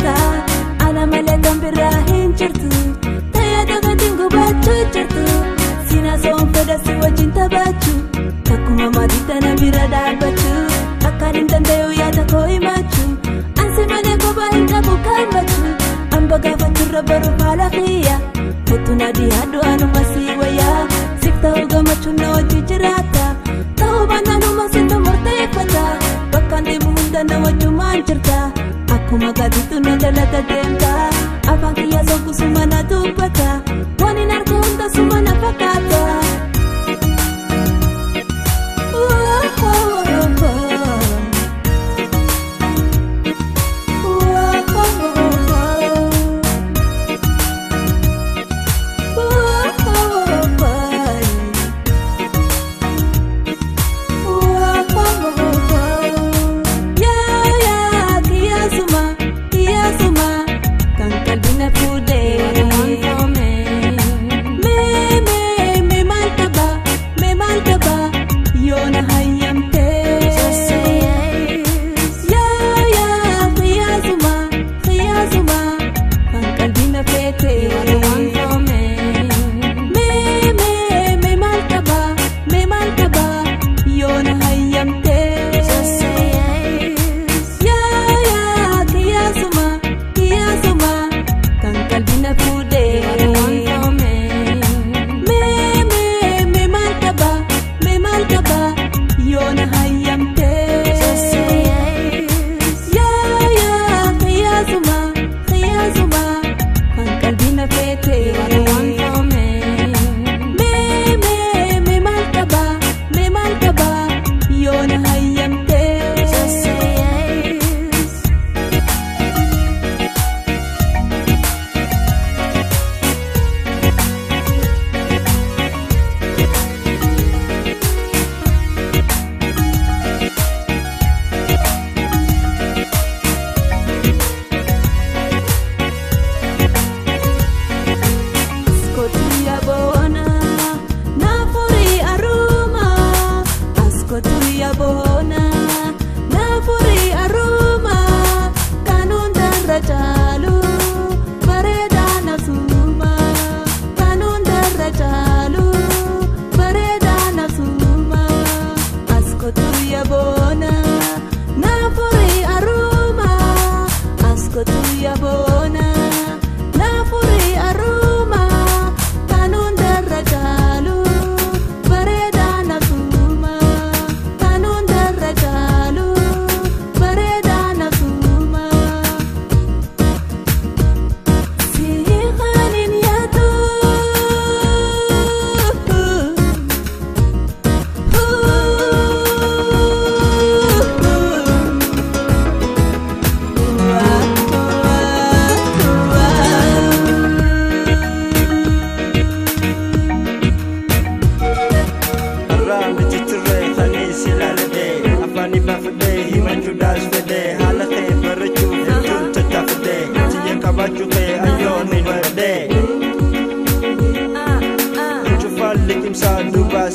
jirta ana malee kan biraa hin jirtu ta'ee dagatiin gubachuu jirtu sina soon fedha si wajjin taphachuu takkuma maatii tana bira dhaabbachuu akkaan hin danda'u yaada koo himachuu ansi malee kophaa hin qabu kammachuu amba gaafachurra baruuf haala kiyya kottu na dhiyaadhu anuma si wayyaa siif ta'uu gammachuun na wajjin jiraata ta'uu baannanuma situ murteeffata bakkaan deemu hunda na wajjumaan jirta akkuma gaatiitu na jalata deemta afaan kiyya sokku suma na dubbata waan hin arge hunda suma na fakkaata.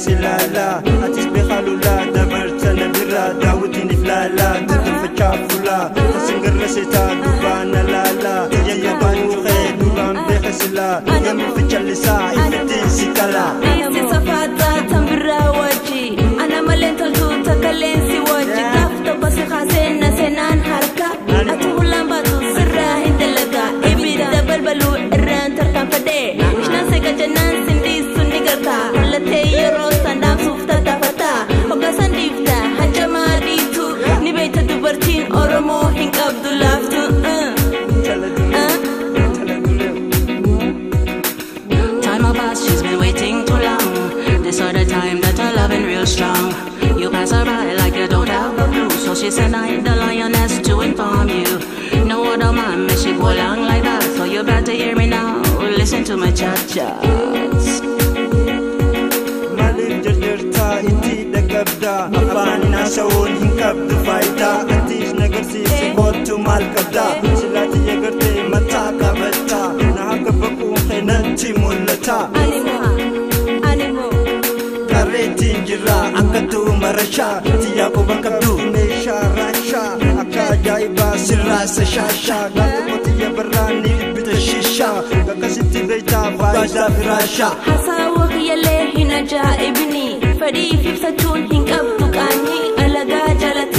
silala atis bekhalula dabartana birra dawtin iflala tatafcha fula singarla seta dubana lala ya banju khe duban bekhsla yam fichalisa ifti sikala isi safata tambira waji ana malental tu takalensi waji tafta bas khasena senan harka atulamba tu sirra hindalaga ibida balbalu irran tarkan fade shna sega janan sindi sundigarta late yero sandam sufta tafata oga sandifta hanjamaditu ni beta dubartin oromo hin abdulaftu Time of us, she's been waiting too long. This other time that her loving real strong. You pass her by like you don't have a clue. So she said I the lioness to inform you. No other man may she go along like that. So you better hear me now. Listen to my cha-chas. Malin jarjarta inti dagabda afani nasawun hinkab du faida atis nagarsi sibotu mal kabda silati yagarte mata kabata na hakabaku khinanti mulata animo kareti jira akatu marasha tiyaku bakabdu mesha rasha akajaiba sirasa shasha ni bitashisha kakasitti beita faida firasha hasawa yale hina jaibni fadi fi satun hinkab tukani alaga jalat